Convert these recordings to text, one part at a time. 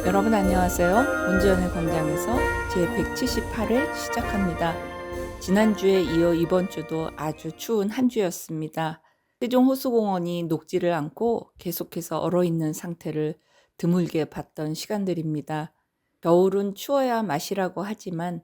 여러분 안녕하세요. 문지연의 광장에서 제178회 시작합니다. 지난주에 이어 이번 주도 아주 추운 한 주였습니다. 세종호수공원이 녹지를 않고 계속해서 얼어있는 상태를 드물게 봤던 시간들입니다. 겨울은 추워야 맛이라고 하지만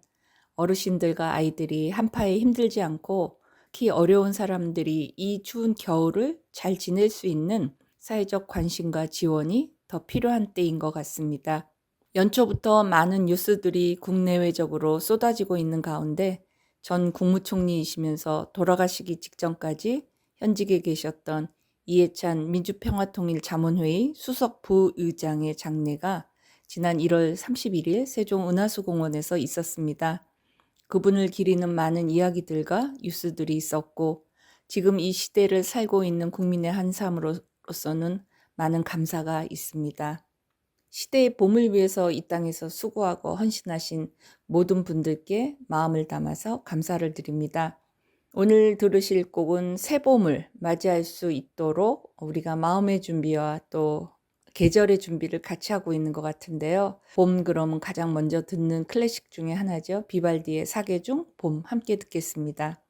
어르신들과 아이들이 한파에 힘들지 않고 특히 어려운 사람들이 이 추운 겨울을 잘 지낼 수 있는 사회적 관심과 지원이 더 필요한 때인 것 같습니다. 연초부터 많은 뉴스들이 국내외적으로 쏟아지고 있는 가운데 전 국무총리이시면서 돌아가시기 직전까지 현직에 계셨던 이해찬 민주평화통일자문회의 수석 부의장의 장례가 지난 1월 31일 세종 은하수공원에서 있었습니다. 그분을 기리는 많은 이야기들과 뉴스들이 있었고 지금 이 시대를 살고 있는 국민의 한 사람으로서는 많은 감사가 있습니다. 시대의 봄을 위해서 이 땅에서 수고하고 헌신하신 모든 분들께 마음을 담아서 감사를 드립니다. 오늘 들으실 곡은 새봄을 맞이할 수 있도록 우리가 마음의 준비와 또 계절의 준비를 같이 하고 있는 것 같은데요. 봄 그러면 가장 먼저 듣는 클래식 중에 하나죠. 비발디의 사계중 봄 함께 듣겠습니다.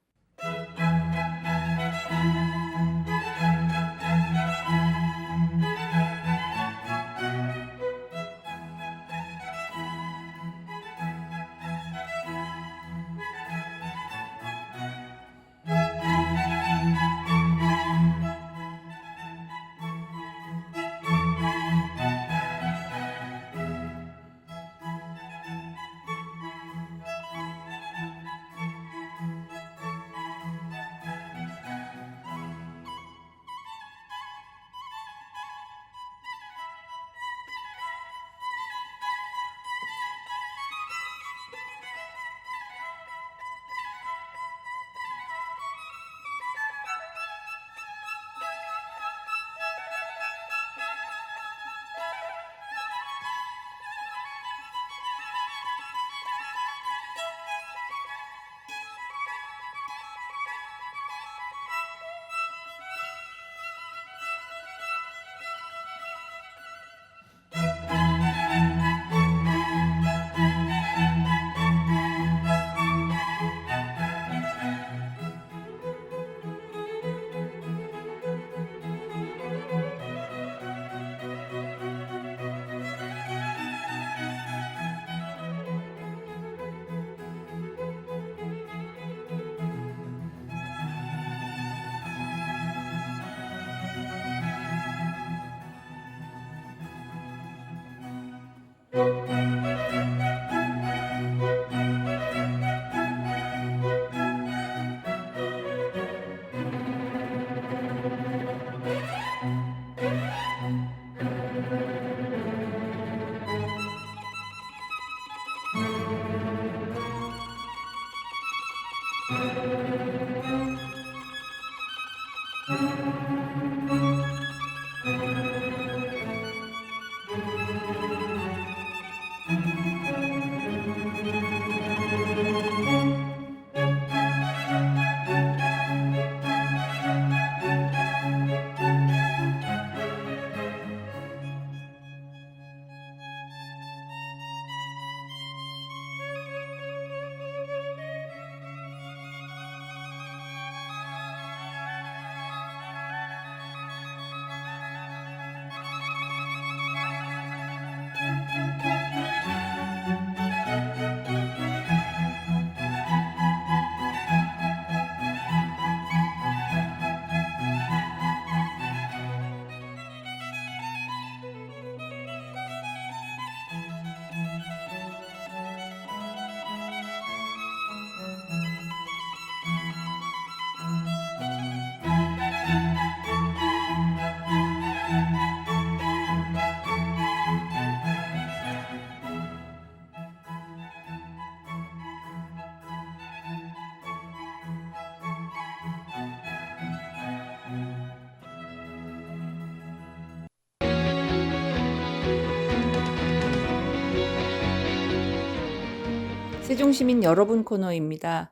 세종시민 여러분 코너입니다.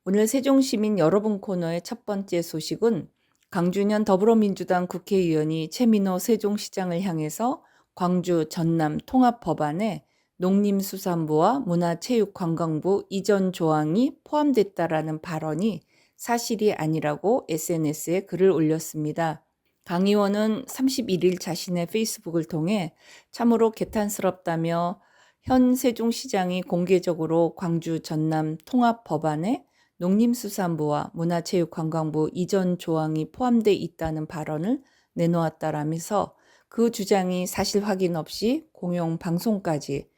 오늘 세종시민 여러분 코너의 첫 번째 소식은 강준현 더불어민주당 국회의원이 최민호 세종시장을 향해서 광주 전남 통합법안에 농림수산부와 문화체육관광부 이전 조항이 포함됐다라는 발언이 사실이 아니라고 SNS에 글을 올렸습니다. 강 의원은 31일 자신의 페이스북을 통해 참으로 개탄스럽다며 현 세종시장이 공개적으로 광주 전남 통합법안에 농림수산부와 문화체육관광부 이전 조항이 포함돼 있다는 발언을 내놓았다라면서 그 주장이 사실 확인 없이 공영 방송까지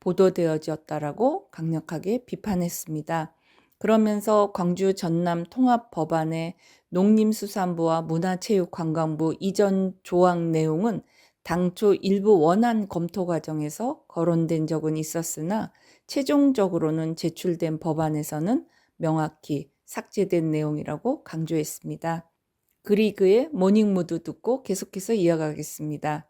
보도되어졌다라고 강력하게 비판했습니다. 그러면서 광주 전남 통합 법안의 농림수산부와 문화체육관광부 이전 조항 내용은 당초 일부 원안 검토 과정에서 거론된 적은 있었으나 최종적으로는 제출된 법안에서는 명확히 삭제된 내용이라고 강조했습니다. 그리그의 모닝무드 듣고 계속해서 이어가겠습니다.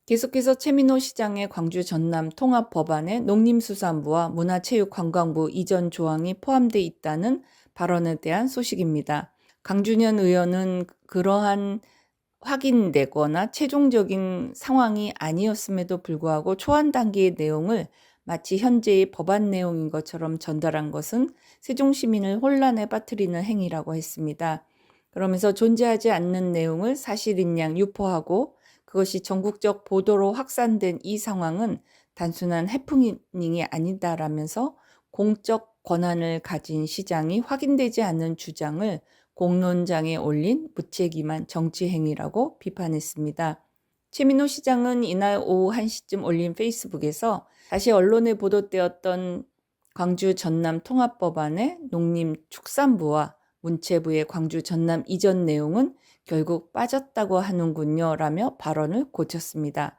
계속해서 최민호 시장의 광주 전남 통합 법안에 농림수산부와 문화체육관광부 이전 조항이 포함돼 있다는 발언에 대한 소식입니다. 강준현 의원은 그러한 확인되거나 최종적인 상황이 아니었음에도 불구하고 초안 단계의 내용을 마치 현재의 법안 내용인 것처럼 전달한 것은 세종시민을 혼란에 빠뜨리는 행위라고 했습니다. 그러면서 존재하지 않는 내용을 사실인 양 유포하고 그것이 전국적 보도로 확산된 이 상황은 단순한 해프닝이 아니다라면서 공적 권한을 가진 시장이 확인되지 않는 주장을 공론장에 올린 무책임한 정치 행위라고 비판했습니다. 최민호 시장은 이날 오후 1시쯤 올린 페이스북에서 다시 언론에 보도되었던 광주 전남 통합법안의 농림축산부와 문체부의 광주 전남 이전 내용은 결국 빠졌다고 하는군요 라며 발언을 고쳤습니다.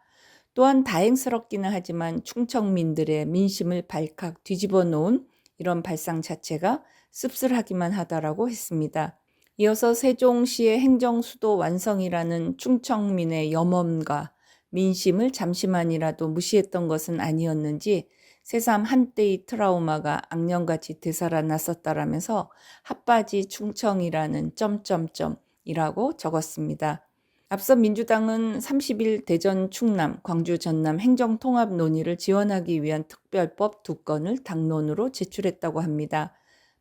또한 다행스럽기는 하지만 충청민들의 민심을 발칵 뒤집어 놓은 이런 발상 자체가 씁쓸하기만 하다라고 했습니다. 이어서 세종시의 행정수도 완성이라는 충청민의 염원과 민심을 잠시만이라도 무시했던 것은 아니었는지 새삼 한때의 트라우마가 악령같이 되살아났었다라면서 핫바지 충청이라는 점점점이라고 적었습니다. 앞서 민주당은 30일 대전 충남, 광주 전남 행정통합 논의를 지원하기 위한 특별법 2건을 당론으로 제출했다고 합니다.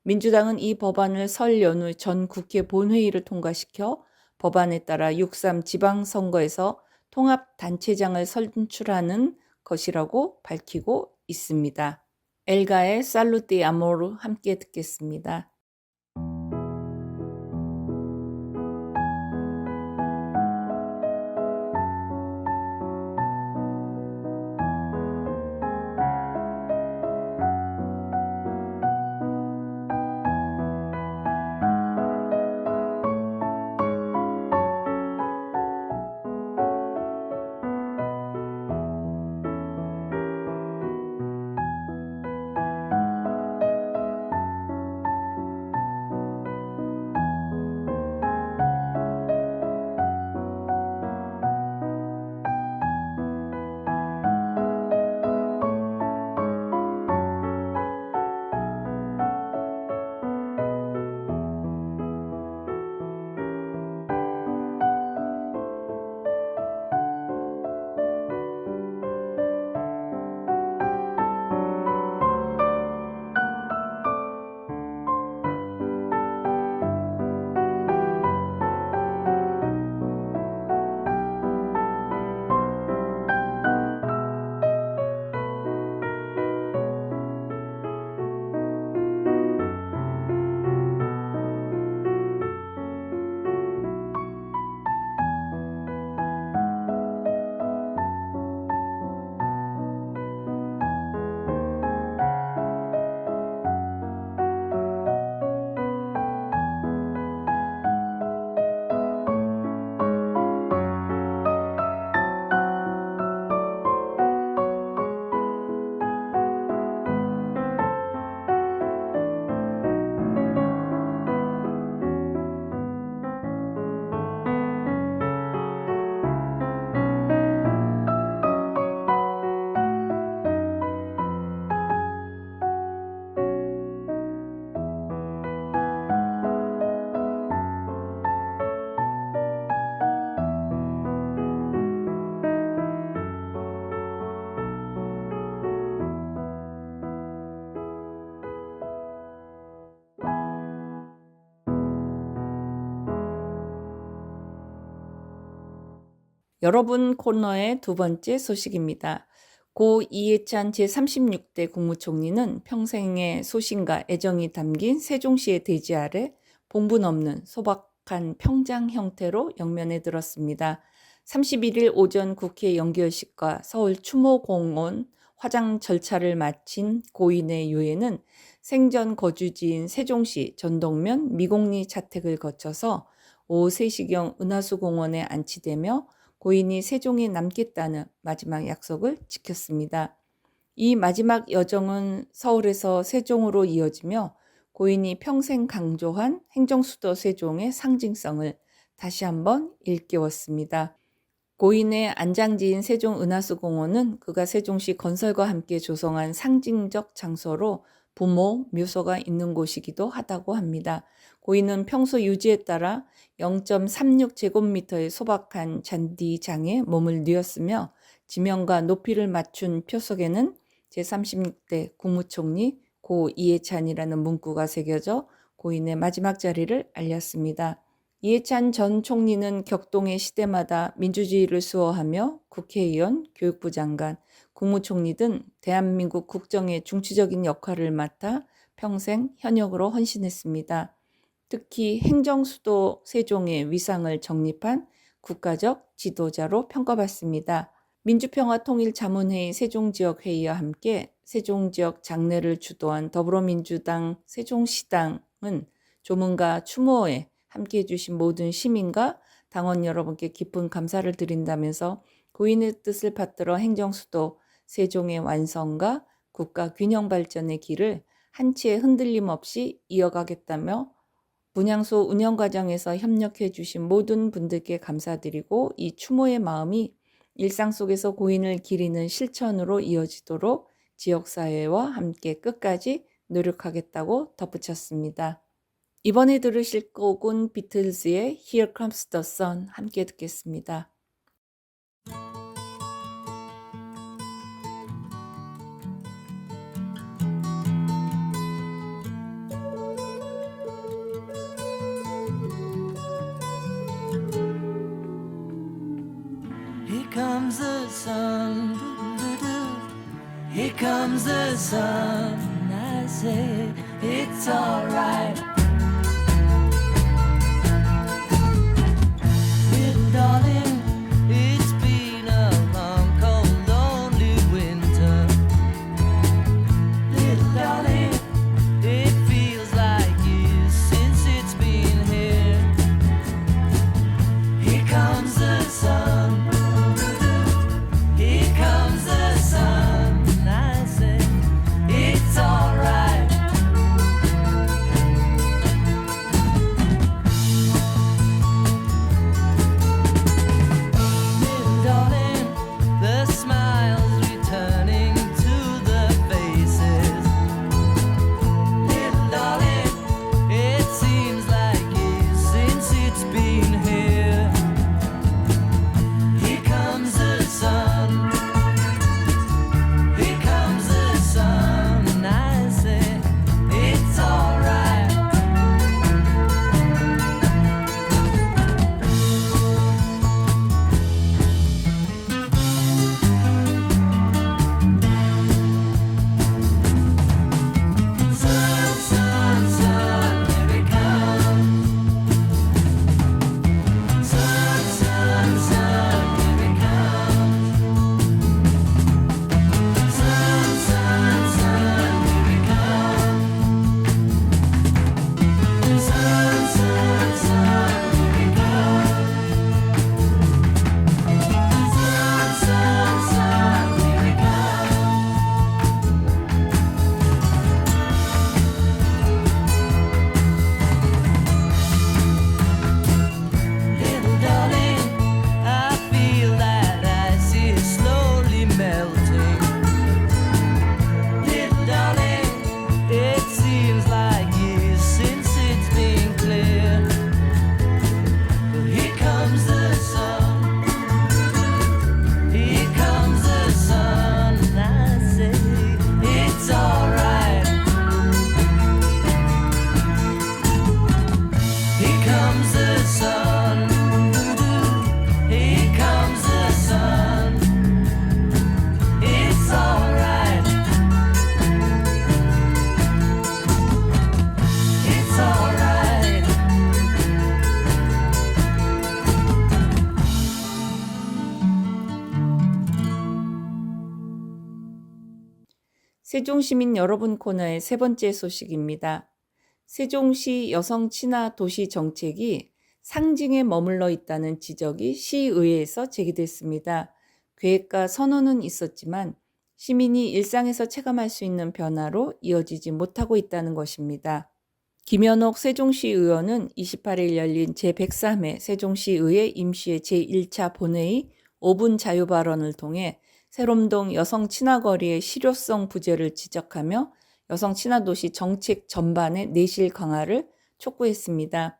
민주당은 이 법안을 설 연휴 전 국회 본회의를 통과시켜 법안에 따라 6.3 지방선거에서 통합단체장을 선출하는 것이라고 밝히고 있습니다. 엘가의 살루티 아모르 함께 듣겠습니다. 여러분 코너의 두 번째 소식입니다. 고 이해찬 제36대 국무총리는 평생의 소신과 애정이 담긴 세종시의 대지 아래 봉분 없는 소박한 평장 형태로 영면에 들었습니다. 31일 오전 국회 연결식과 서울 추모공원 화장 절차를 마친 고인의 유해는 생전 거주지인 세종시 전동면 미곡리 자택을 거쳐서 오후 3시경 은하수공원에 안치되며 고인이 세종에 남겠다는 마지막 약속을 지켰습니다. 이 마지막 여정은 서울에서 세종으로 이어지며 고인이 평생 강조한 행정수도 세종의 상징성을 다시 한번 일깨웠습니다. 고인의 안장지인 세종은하수공원은 그가 세종시 건설과 함께 조성한 상징적 장소로 부모, 묘소가 있는 곳이기도 하다고 합니다. 고인은 평소 유지에 따라 0.36제곱미터의 소박한 잔디장에 몸을 뉘었으며 지명과 높이를 맞춘 표석에는 제36대 국무총리 고 이해찬이라는 문구가 새겨져 고인의 마지막 자리를 알렸습니다. 이해찬 전 총리는 격동의 시대마다 민주주의를 수호하며 국회의원, 교육부 장관, 국무총리 등 대한민국 국정의 중추적인 역할을 맡아 평생 현역으로 헌신했습니다. 특히 행정수도 세종의 위상을 정립한 국가적 지도자로 평가받습니다. 민주평화통일자문회의 세종지역회의와 함께 세종지역 장례를 주도한 더불어민주당 세종시당은 조문과 추모에 함께해 주신 모든 시민과 당원 여러분께 깊은 감사를 드린다면서 고인의 뜻을 받들어 행정수도 세종의 완성과 국가 균형 발전의 길을 한치의 흔들림 없이 이어가겠다며 분향소 운영 과정에서 협력해 주신 모든 분들께 감사드리고 이 추모의 마음이 일상 속에서 고인을 기리는 실천으로 이어지도록 지역사회와 함께 끝까지 노력하겠다고 덧붙였습니다. 이번에 들으실 곡은 비틀즈의 Here Comes the Sun 함께 듣겠습니다. Here comes the sun, here comes the sun. I say it's alright. Little darling, it's been a long, cold, lonely winter. Little darling, it feels like years since it's been here. Here comes the sun. Here comes the sun. I say it's alright. Little darling, the smiles returning to the faces. Little darling, it seems like years since it's been here. Here comes the sun. Here comes the sun. And I say it's alright. Sun, sun, sun, here it comes. Sun, sun, sun, here it comes. Sun, sun, sun, here it comes. Sun, sun, sun, here it comes. Sun, sun, sun, here it comes. Little darling, I feel that ice is slowly melting. Little darling, it seems like years since it's been clear. But here comes the sun. Here comes the sun. And I say it's alright. Here comes the sun. Here comes the sun. It's alright. It's alright. 세종시민 여러분 코너의 세 번째 소식입니다. 세종시 여성 친화 도시 정책이 상징에 머물러 있다는 지적이 시의회에서 제기됐습니다. 계획과 선언은 있었지만 시민이 일상에서 체감할 수 있는 변화로 이어지지 못하고 있다는 것입니다. 김현옥 세종시 의원은 28일 열린 제103회 세종시의회 임시회 제1차 본회의 5분 자유 발언을 통해 세롬동 여성 친화 거리의 실효성 부재를 지적하며 여성 친화 도시 정책 전반의 내실 강화를 촉구했습니다.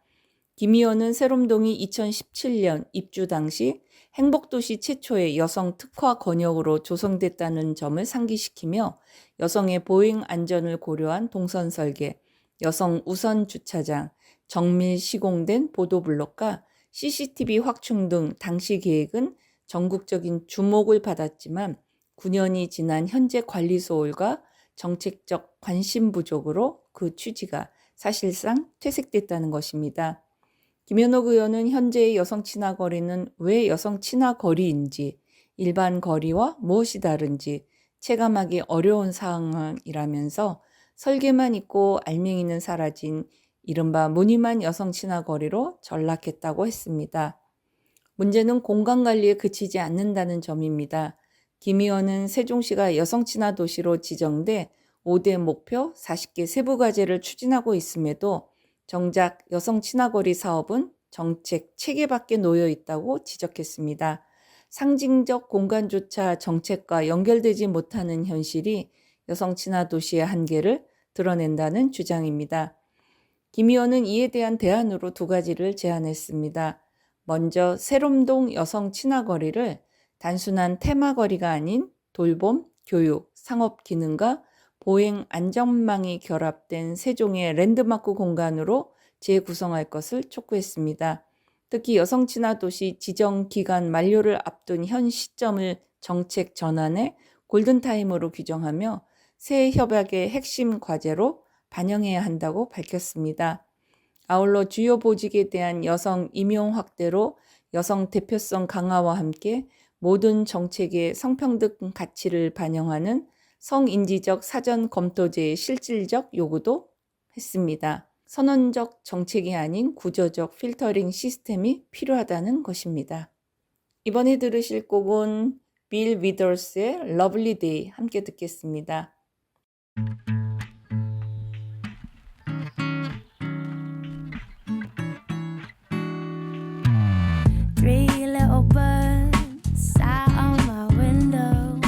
김 의원은 세롬동이 2017년 입주 당시 행복도시 최초의 여성 특화 권역으로 조성됐다는 점을 상기시키며 여성의 보행 안전을 고려한 동선 설계, 여성 우선 주차장, 정밀 시공된 보도블록과 CCTV 확충 등 당시 계획은 전국적인 주목을 받았지만 9년이 지난 현재 관리 소홀과 정책적 관심 부족으로 그 취지가 사실상 퇴색됐다는 것입니다. 김현옥 의원은 현재의 여성 친화 거리는 왜 여성 친화 거리인지, 일반 거리와 무엇이 다른지 체감하기 어려운 상황이라면서 설계만 있고 알맹이는 사라진 이른바 무늬만 여성 친화 거리로 전락했다고 했습니다. 문제는 공간 관리에 그치지 않는다는 점입니다. 김 의원은 세종시가 여성 친화 도시로 지정돼 5대 목표 40개 세부 과제를 추진하고 있음에도 정작 여성 친화 거리 사업은 정책 체계 밖에 놓여 있다고 지적했습니다. 상징적 공간조차 정책과 연결되지 못하는 현실이 여성 친화 도시의 한계를 드러낸다는 주장입니다. 김 의원은 이에 대한 대안으로 2가지를 제안했습니다. 먼저 세롬동 여성 친화 거리를 단순한 테마 거리가 아닌 돌봄, 교육, 상업 기능과 보행 안전망이 결합된 세종의 랜드마크 공간으로 재구성할 것을 촉구했습니다. 특히 여성 친화 도시 지정 기간 만료를 앞둔 현 시점을 정책 전환의 골든타임으로 규정하며 새 협약의 핵심 과제로 반영해야 한다고 밝혔습니다. 아울러 주요 보직에 대한 여성 임용 확대로 여성 대표성 강화와 함께 모든 정책의 성평등 가치를 반영하는 성인지적 사전 검토제의 실질적 요구도 했습니다. 선언적 정책이 아닌 구조적 필터링 시스템이 필요하다는 것입니다. 이번에 들으실 곡은 빌 위더스의 러블리 데이 함께 듣겠습니다. Three little birds sat on my window,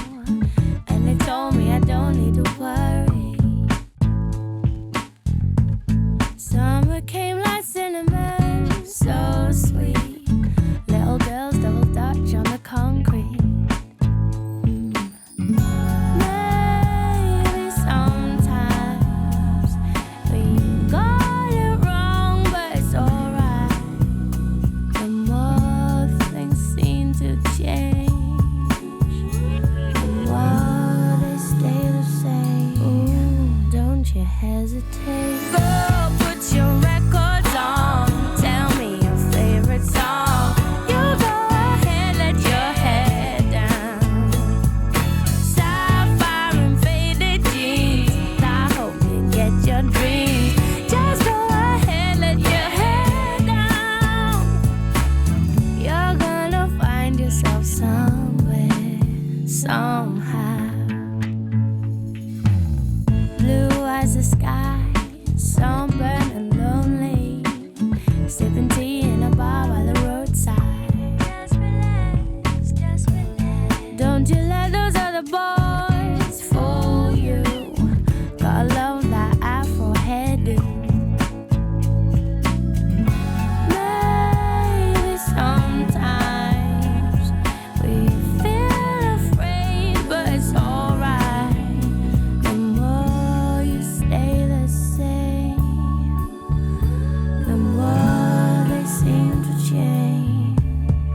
and they told me I don't need to worry. Summer came like cinnamon, so sweet. Little girls double dutch on the concrete. Maybe sometimes we got it wrong, but it's alright. The more things seem to change, the more they stay the same. Ooh, don't you hesitate. Girl, put your records on. Tell me your favorite song. You go ahead, let your head down. Sapphire and faded jeans. I hope you get your dreams. Just go ahead, let your head down. You're gonna find yourself somewhere, somehow. Blue as the sky, sunburned and lonely, sipping tea in a bar by the roadside. Just relax, just relax. Don't you let those other boys fool you. Gotta love that afro hairdo. Maybe sometimes we feel afraid, but it's alright. The more you stay the same, the more they seem to change.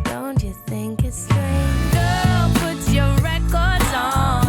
Don't you think it's strange? Girl, put your records on.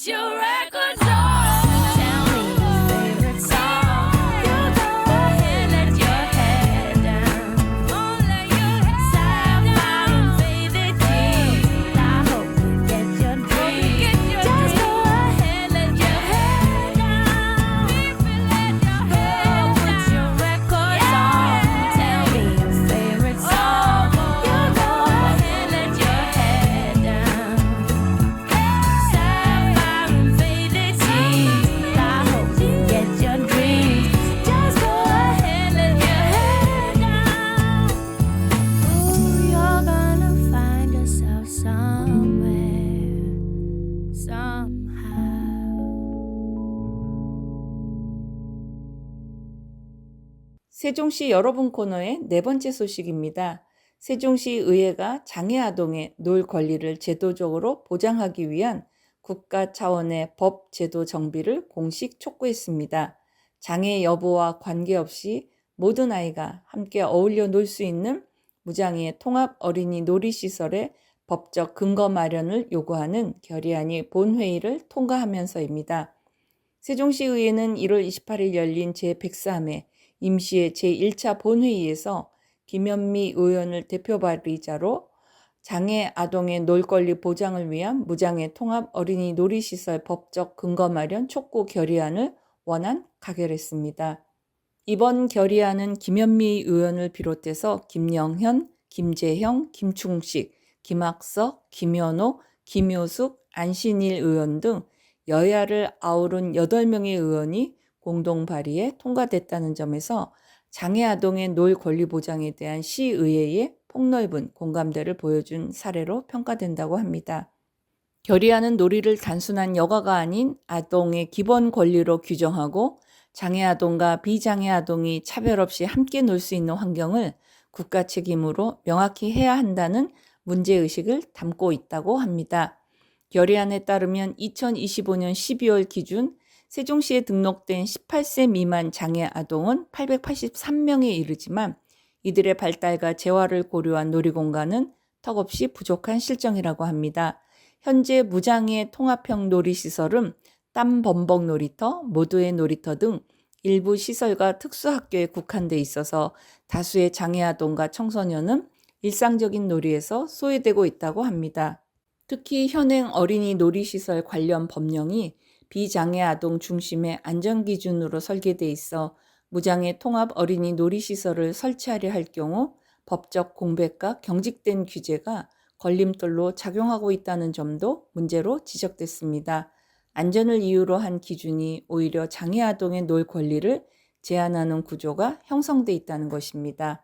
put your records on. Tell me your favorite song. You go ahead, let your head down. Let your head Sapphire and faded jeans. I hope you get your dreams. Just go ahead, let your head down. Put your records on. Tell me your favorite song. You go ahead, let your head down. Sapphire and faded jeans. I hope you get your dreams. Just go ahead, let your head down. Ooh, you're gonna find yourself somewhere, somehow. 세종시 여러분 코너의 네 번째 소식입니다. 세종시 의회가 장애 아동의 놀 권리를 제도적으로 보장하기 위한 국가 차원의 법 제도 정비를 공식 촉구했습니다. 장애 여부와 관계없이 모든 아이가 함께 어울려 놀 수 있는 무장애 통합 어린이 놀이시설의 법적 근거 마련을 요구하는 결의안이 본회의를 통과하면서입니다. 세종시의회는 1월 28일 열린 제103회 임시회 제1차 본회의에서 김현미 의원을 대표 발의자로 장애 아동의 놀 권리 보장을 위한 무장애 통합 어린이 놀이시설 법적 근거 마련 촉구 결의안을 원안 가결했습니다. 이번 결의안은 김현미 의원을 비롯해서 김영현, 김재형, 김충식, 김학석, 김현호, 김효숙, 안신일 의원 등 여야를 아우른 8명의 의원이 공동 발의에 통과됐다는 점에서 장애 아동의 놀 권리 보장에 대한 시의회의 폭넓은 공감대를 보여준 사례로 평가된다고 합니다. 결의안은 놀이를 단순한 여가가 아닌 아동의 기본 권리로 규정하고 장애 아동과 비장애 아동이 차별 없이 함께 놀 수 있는 환경을 국가 책임으로 명확히 해야 한다는 문제의식을 담고 있다고 합니다. 결의안에 따르면 2025년 12월 기준 세종시에 등록된 18세 미만 장애 아동은 883명에 이르지만 이들의 발달과 재활을 고려한 놀이공간은 턱없이 부족한 실정이라고 합니다. 현재 무장애 통합형 놀이시설은 땀범벅 놀이터, 모두의 놀이터 등 일부 시설과 특수학교에 국한돼 있어서 다수의 장애 아동과 청소년은 일상적인 놀이에서 소외되고 있다고 합니다. 특히 현행 어린이 놀이시설 관련 법령이 비장애 아동 중심의 안전기준으로 설계돼 있어 무장애 통합 어린이 놀이시설을 설치하려 할 경우 법적 공백과 경직된 규제가 걸림돌로 작용하고 있다는 점도 문제로 지적됐습니다. 안전을 이유로 한 기준이 오히려 장애 아동의 놀 권리를 제한하는 구조가 형성돼 있다는 것입니다.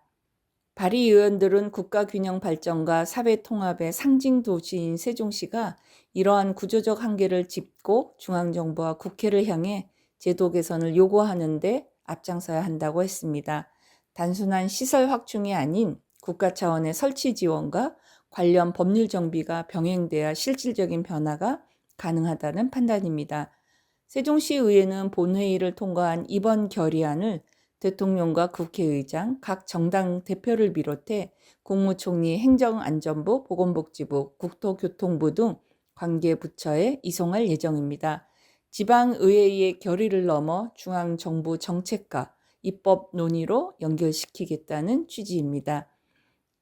발의의원들은 국가균형 발전과 사회 통합의 상징 도시인 세종시가 이러한 구조적 한계를 짚고 중앙정부와 국회를 향해 제도 개선을 요구하는 데 앞장서야 한다고 했습니다. 단순한 시설 확충이 아닌 국가 차원의 설치 지원과 관련 법률 정비가 병행돼야 실질적인 변화가 가능하다는 판단입니다. 세종시의회는 본회의를 통과한 이번 결의안을 대통령과 국회의장, 각 정당 대표를 비롯해 국무총리, 행정안전부, 보건복지부, 국토교통부 등 관계 부처에 이송할 예정입니다. 지방의회의 결의를 넘어 중앙정부 정책과 입법 논의로 연결시키겠다는 취지입니다.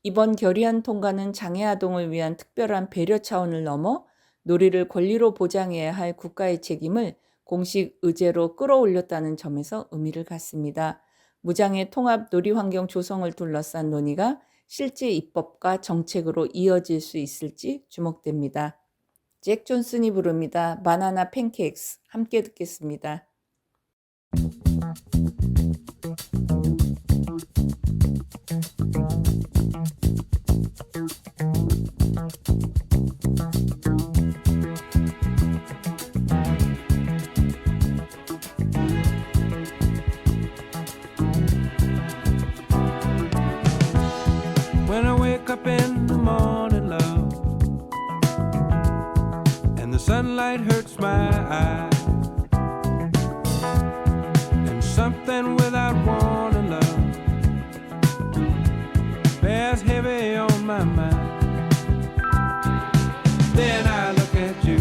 이번 결의안 통과는 장애 아동을 위한 특별한 배려 차원을 넘어 놀이를 권리로 보장해야 할 국가의 책임을 공식 의제로 끌어올렸다는 점에서 의미를 갖습니다. 무장애 통합 놀이 환경 조성을 둘러싼 논의가 실제 입법과 정책으로 이어질 수 있을지 주목됩니다. 잭 존슨이 부릅니다. 바나나 팬케이크스 함께 듣겠습니다. When I wake up in the morning, love, and the sunlight hurts my eyes, and something without warning, love, bears heavy on my mind. Then I look at you,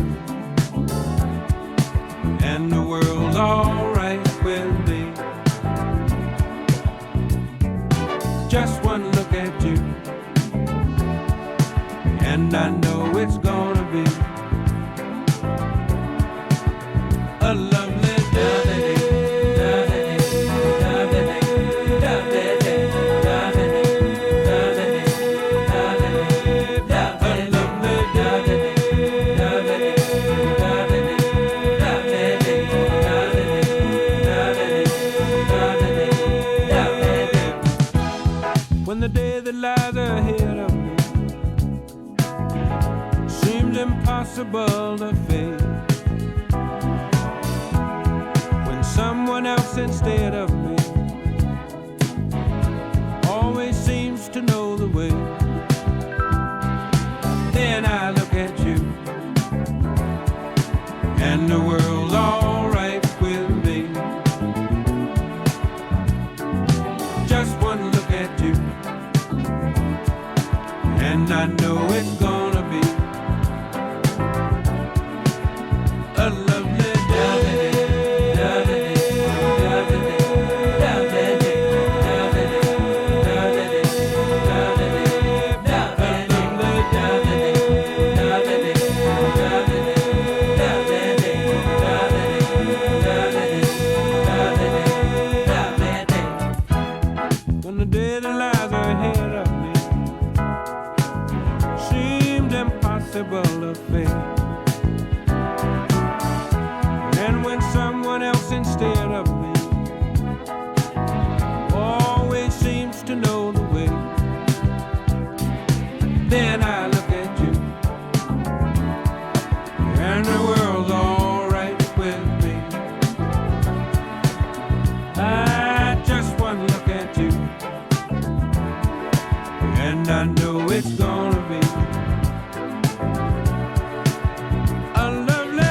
impossible to fake when someone else instead of me always seems to know the way. Then I look at you and the world's alright with me. Just one look at you and I know it's gonna be a lovely day. When the day that lies ahead of me seemed impossible to face, and when someone else instead of me always seems to know the way, then I look at you and the world's alright with me. I just one look at you and I know it's gonna be a lovely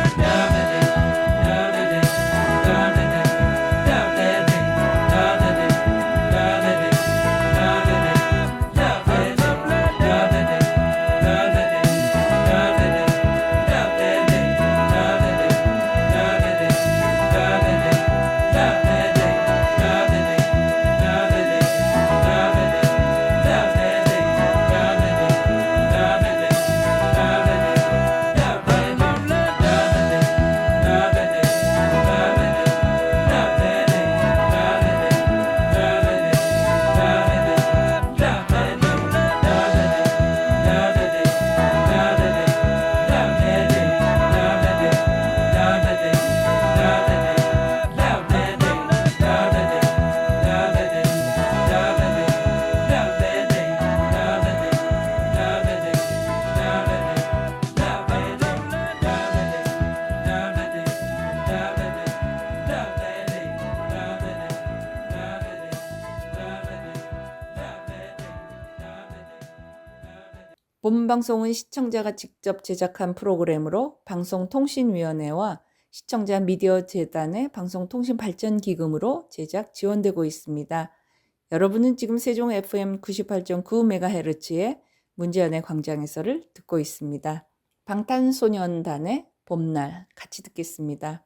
본 방송은 시청자가 직접 제작한 프로그램으로 방송통신위원회와 시청자 미디어 재단의 방송통신발전기금으로 제작 지원되고 있습니다. 여러분은 지금 세종 FM 98.9MHz의 문제연의 광장에서를 듣고 있습니다. 방탄소년단의 봄날 같이 듣겠습니다.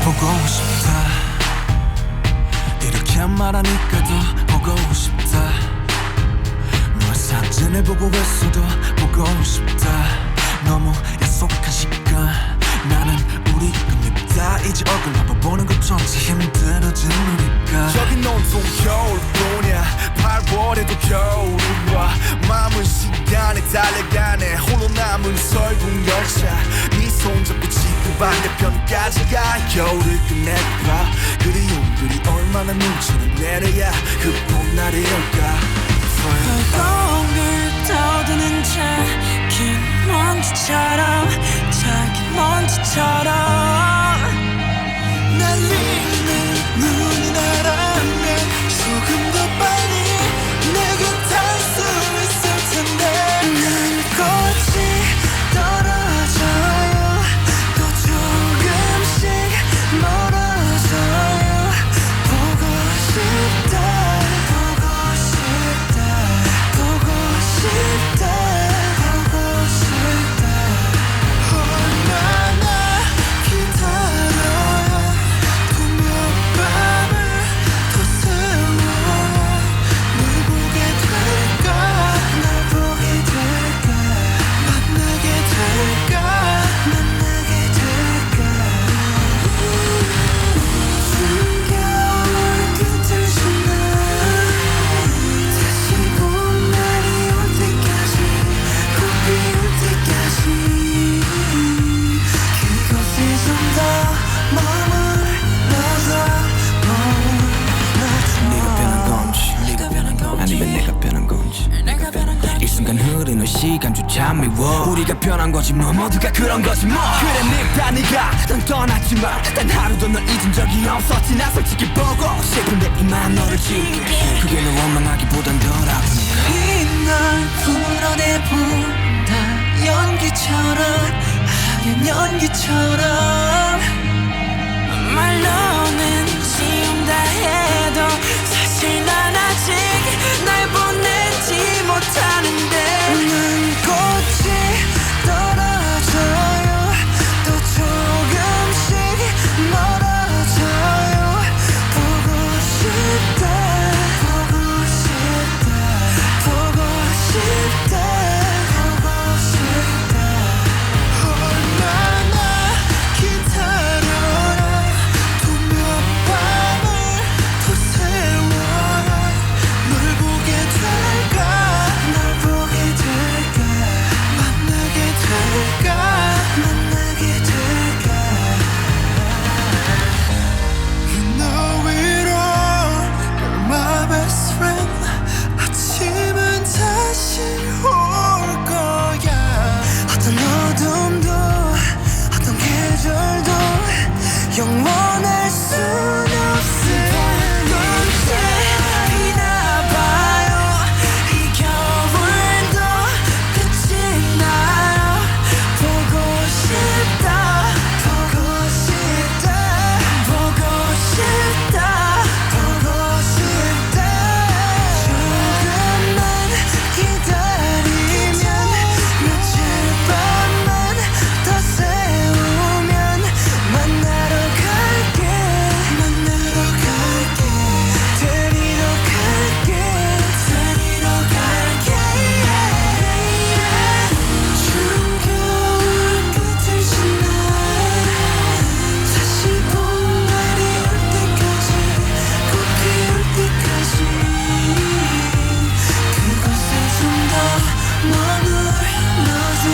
보고 싶다 이렇게 말하니까 더 보고 싶다 너의 사진을 보고 있어도 보고 싶다 너무 약속한 시간 나는 우리 겁니다 이제 얼굴 한번 보는 것조차 힘들어진 우리가 여긴 온통 겨울뿐이야 8월에도 겨울이 와 마음은 시간에 달려가네 홀로 남은 설국 열차 네 손잡고 지구 반대편까지 가 겨울을 끝내봐 그리움들이 얼마나 눈치를 내려야 그 봄날이 올까 벌거울 떠드는 자긴 먼지처럼 자긴 먼지처럼 날리는 눈이 나라면 조금 더 빨리 내게 닿을 수 있을 텐데 난 꽃이 떨어져요 또 조금씩 멀어져요 보고 싶다 보고 싶다 보고 싶다 보고 싶다 얼마나 시간조차 미워 우리가 변한 거지 뭐 모두가 그런 거지 뭐 그래 네가 넌 떠났지만 단 하루도 널 잊은 적이 없었지 나 솔직히 보고 싶은데 이만 너를 지울게 그게 널 원망하기보단 덜 아프니까 이날 풀어내본다 연기처럼 하얀 연기처럼 말로는 지운다 해도 사실 난 아직 날 보내지 못하는데 꽃이 떨어져요 또 조금씩 멀어져요 보고 싶다 보고 싶다 보고 싶다 보고 싶다 얼마나 기다려라 또 몇 밤을 더 세워라 널 보게 될까 널 보게 될까 만나게 될까 만나게 될까 You know it all You're my best friend 아침은 다시 올 거야 어떤 어둠도 어떤 계절도 영원할 순 없을 언제이나 봐요 이 겨울도 끝이 나요 보고 싶다 보고 싶다 보고 싶다 보고 싶다 조금만 기다리면 며칠 밤만 더 세우면 만나러 갈게 데리러 갈게 추운 겨울 끝을 지나 다시 봄날이 올 때까지 꽃 피울 때까지 그곳에 좀 더 머물러줘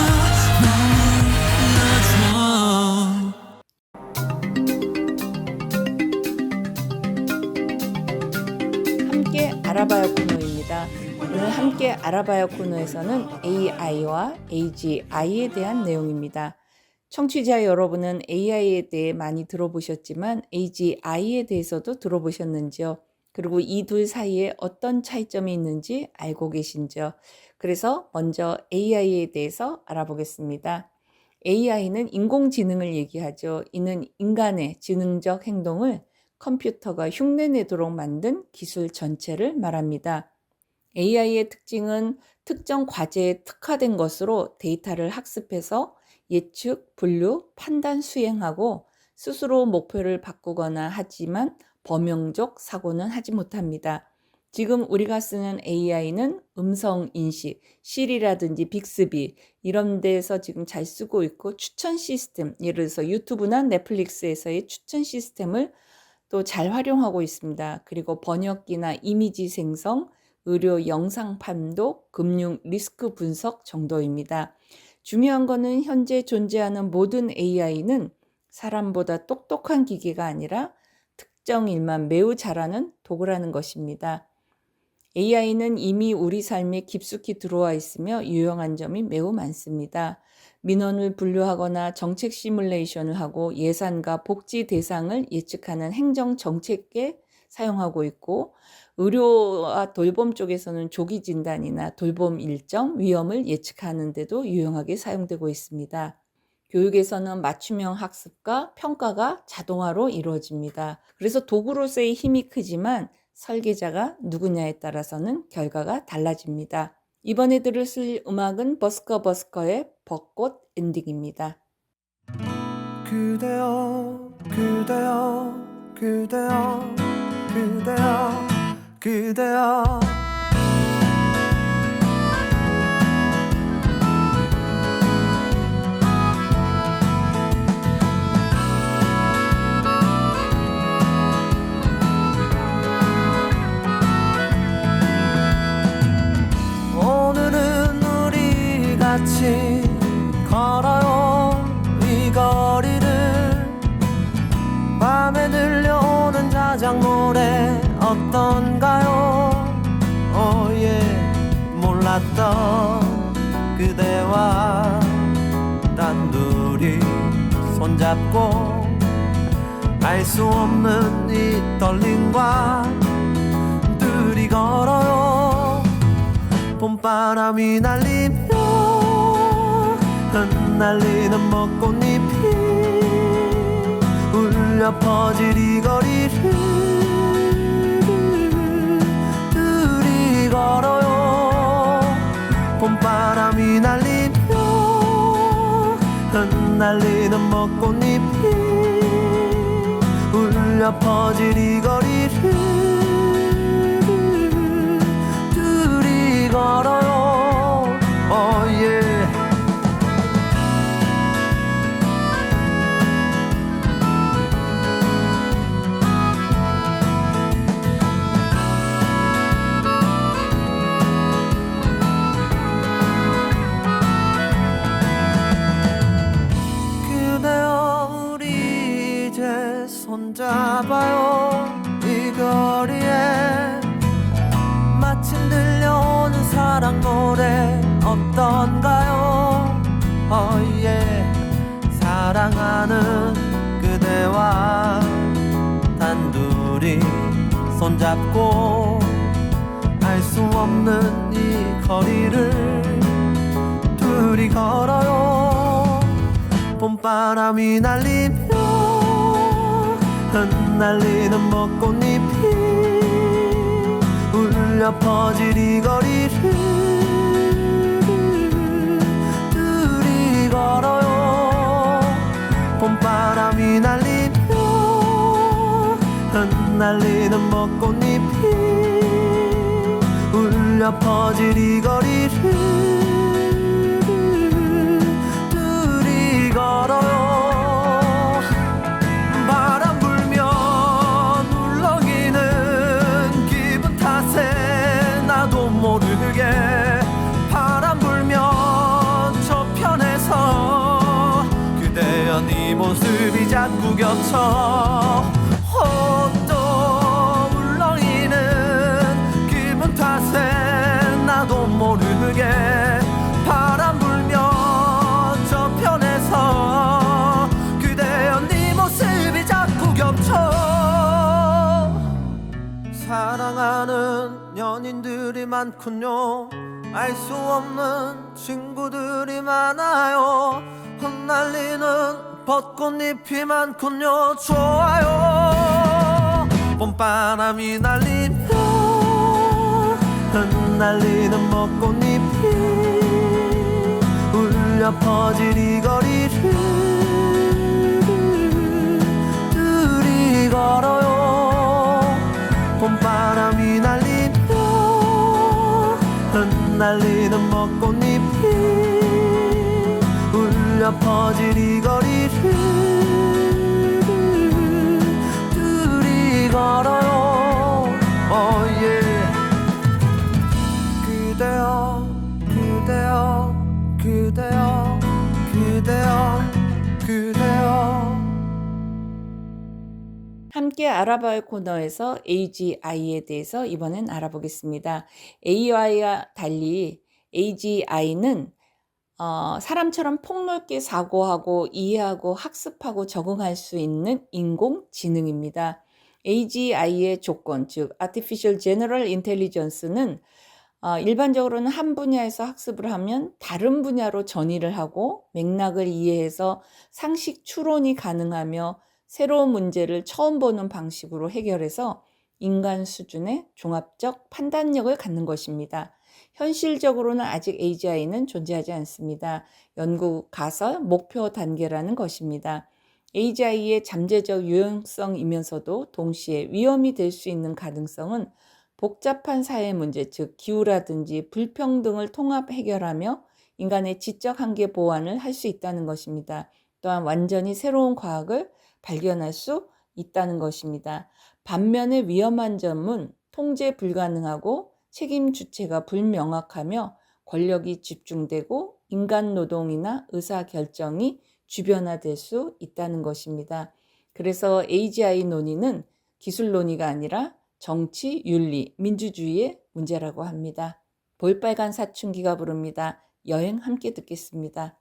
함께 알아봐요 코너입니다. 오늘 함께 알아봐요 코너에서는 AI와 AGI에 대한 내용입니다. 청취자 여러분은 AI에 대해 많이 들어보셨지만 AGI에 대해서도 들어보셨는지요? 그리고 이 둘 사이에 어떤 차이점이 있는지 알고 계신지요? 그래서 먼저 AI에 대해서 알아보겠습니다. AI는 인공지능을 얘기하죠. 이는 인간의 지능적 행동을 컴퓨터가 흉내내도록 만든 기술 전체를 말합니다. AI의 특징은 특정 과제에 특화된 것으로 데이터를 학습해서 예측, 분류, 판단, 수행하고 스스로 목표를 바꾸거나 하지만 범용적 사고는 하지 못합니다. 지금 우리가 쓰는 AI는 음성 인식, 시리라든지 빅스비 이런 데서 지금 잘 쓰고 있고 추천 시스템, 예를 들어서 유튜브나 넷플릭스에서의 추천 시스템을 또 잘 활용하고 있습니다. 그리고 번역기나 이미지 생성, 의료 영상 판독, 금융 리스크 분석 정도입니다. 중요한 거는 현재 존재하는 모든 AI는 사람보다 똑똑한 기계가 아니라 특정 일만 매우 잘하는 도구라는 것입니다. AI는 이미 우리 삶에 깊숙이 들어와 있으며 유용한 점이 매우 많습니다. 민원을 분류하거나 정책 시뮬레이션을 하고 예산과 복지 대상을 예측하는 행정 정책에 사용하고 있고 의료와 돌봄 쪽에서는 조기 진단이나 돌봄 일정, 위험을 예측하는 데도 유용하게 사용되고 있습니다. 교육에서는 맞춤형 학습과 평가가 자동화로 이루어집니다. 그래서 도구로서의 힘이 크지만 설계자가 누구냐에 따라서는 결과가 달라집니다. 이번에 들으실 음악은 버스커 버스커의 벚꽃 엔딩입니다. 그대여 그대여 그대여 그대여 그대여 오늘은 우리 같이 걸어요 이 거리를 밤에 들려오는 자작 노래 어떤가요? 몰랐던 그 그대와 단둘이 손잡고 알 수 없는 이 떨림과 둘이 걸어요. 봄바람이 날리며 흩날리는 벚꽃잎이 울려 퍼질 이 거리를 둘이 걸어요. 봄바람이 날리며 흩날리는 벚꽃잎이 울려 퍼질 이 거리를 둘이 걸어요. Oh yeah. 그대여 우리 이제 손잡아요. 이 거리에 마침 들려오는 사랑 노래 어떤가요? Oh yeah. 사랑하는 그대와 단둘이 손잡고 알 수 없는 이 거리를 둘이 걸어요. 봄바람이 날리며 흩날리는 벚꽃잎이 울려 퍼질 이 거리를 둘이 걸어요. 봄바람이 날리며 흩날리는 벚꽃잎이 울려 퍼질 이 거리를 둘이 걸어요. 바람 불면 울렁이는 기분 탓에 나도 모르게 바람 불면 저편에서 그대여 네 모습이 자꾸 겹쳐 또 울렁이는 기분 탓에 나도 모르게 바람 불면 저편에서 그대여 네 모습이 자꾸 겹쳐 사랑하는 연인들이 많군요. 알 수 없는 친구들이 많아요. 흩날리는 벚꽃잎이 많군요. 좋아요. 봄바람이 날리며 흩날리는 벚꽃잎이 울려 퍼질 이 거리를 둘이 걸어요. 봄바람이 날리며 흩날리는 벚꽃잎이 울려 퍼질 이 거리를 둘이 걸어요. Oh yeah. 그대여 그대여 그대여 그대여 그대여 함께 알아봐요 코너에서 AGI에 대해서 이번엔 알아보겠습니다. AI와 달리 AGI는 사람처럼 폭넓게 사고하고 이해하고 학습하고 적응할 수 있는 인공지능입니다. AGI의 조건, 즉 Artificial General Intelligence는 일반적으로는 한 분야에서 학습을 하면 다른 분야로 전이를 하고 맥락을 이해해서 상식 추론이 가능하며 새로운 문제를 처음 보는 방식으로 해결해서 인간 수준의 종합적 판단력을 갖는 것입니다. 현실적으로는 아직 AGI는 존재하지 않습니다. 연구 가설 목표 단계라는 것입니다. AGI의 잠재적 유용성이면서도 동시에 위험이 될 수 있는 가능성은 복잡한 사회 문제, 즉 기후라든지 불평등을 통합 해결하며 인간의 지적 한계 보완을 할 수 있다는 것입니다. 또한 완전히 새로운 과학을 발견할 수 있다는 것입니다. 반면에 위험한 점은 통제 불가능하고 책임 주체가 불명확하며 권력이 집중되고 인간 노동이나 의사 결정이 주변화될 수 있다는 것입니다. 그래서 AGI 논의는 기술 논의가 아니라 정치, 윤리, 민주주의의 문제라고 합니다. 볼빨간 사춘기가 부릅니다. 여행 함께 듣겠습니다.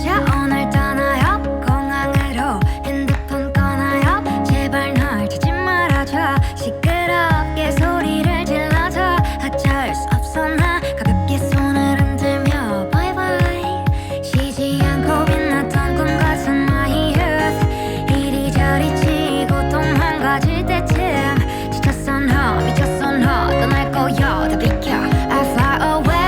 자 오늘 떠나요 공항으로 핸드폰 꺼나요 제발 널 찾지 말아줘 시끄럽게 소리를 질러줘 어쩔 수 없어 나 가볍게 손을 흔들며 바이바이 쉬지 않고 빛났던 꿈 같은 my youth 이리저리 치고 또 망가질 때쯤 지쳤어 너 미쳤어 너 떠날 거야 다 비켜 I fly away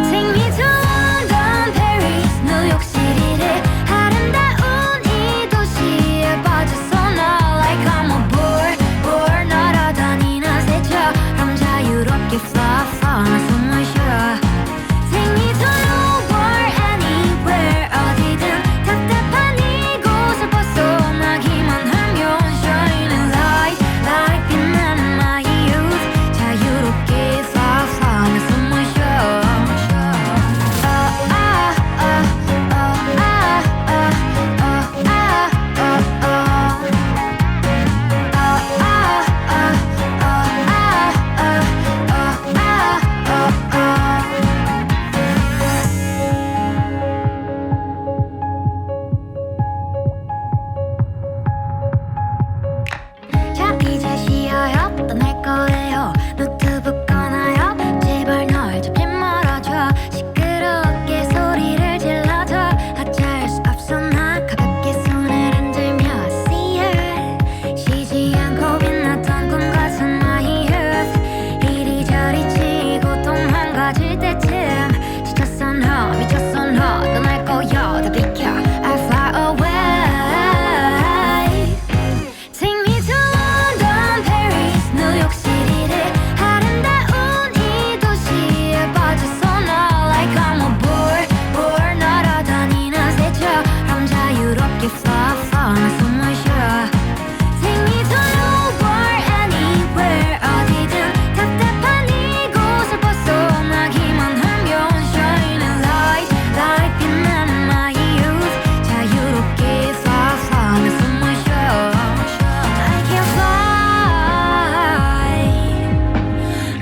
Take me to London, Paris, 뉴욕 시티를 아름다운 이 도시에 빠져서 너 like I'm a board 날아다니는 새처럼 자유롭게 fly 나 숨을 쉬어 Take me to nowhere, anywhere 어디든 답답한 이곳을 벗어나기만 하면 shining light like 빛나는 my youth 자유롭게 fly 나 숨을 쉬어 자 이제 쉬어요 떠날 거예요 노트북 꺼나요 제발 널 잡지 말아줘 시끄럽게 소리를 질러줘 어쩔 수 없어 나 가볍게 손을 흔들며 see her 쉬지 않고 빛났던 꿈 같은 my youth 이리저리 치고 또 망가질 때쯤 지쳤어 너 미쳤어 너 떠날 거야 다 비켜 I fly away Take me to London, Paris, 뉴욕 시티를 아름다운 이 도시에 빠져서 너 like I'm a board 날아다니는 새처럼 자유롭게 fly 나 숨을 쉬어 Take me to nowhere, anywhere 어디든 답답한 이곳을 벗어나기만 하면 shining light like 빛나는 my youth 자유롭게 fly 나 숨을 쉬어 I can fly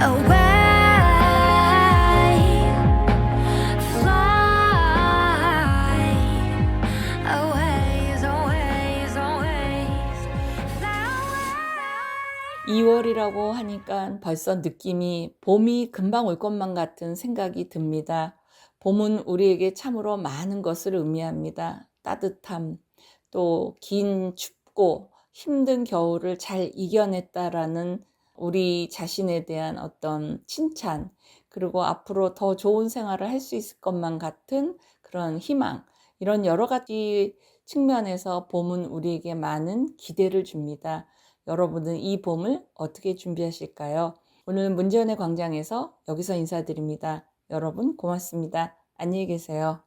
away, always, always, always, fly away. 2월이라고 하니까 벌써 느낌이 봄이 금방 올 것만 같은 생각이 듭니다. 봄은 우리에게 참으로 많은 것을 의미합니다. 따뜻함, 또 긴 춥고 힘든 겨울을 잘 이겨냈다라는 우리 자신에 대한 어떤 칭찬, 그리고 앞으로 더 좋은 생활을 할 수 있을 것만 같은 그런 희망, 이런 여러 가지 측면에서 봄은 우리에게 많은 기대를 줍니다. 여러분은 이 봄을 어떻게 준비하실까요? 오늘 문제연의 광장에서 여기서 인사드립니다. 여러분 고맙습니다. 안녕히 계세요.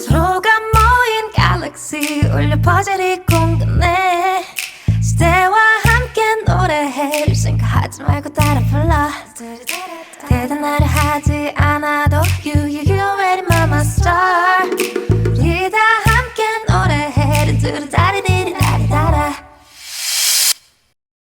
서로가 모인 갤럭시 울려 퍼즐이 궁금해 시대와 함께 노래해 생각하지 말고 따라 불러 대단하려 하지 않아도 You already my star 우리 다 함께 노래해 두루다리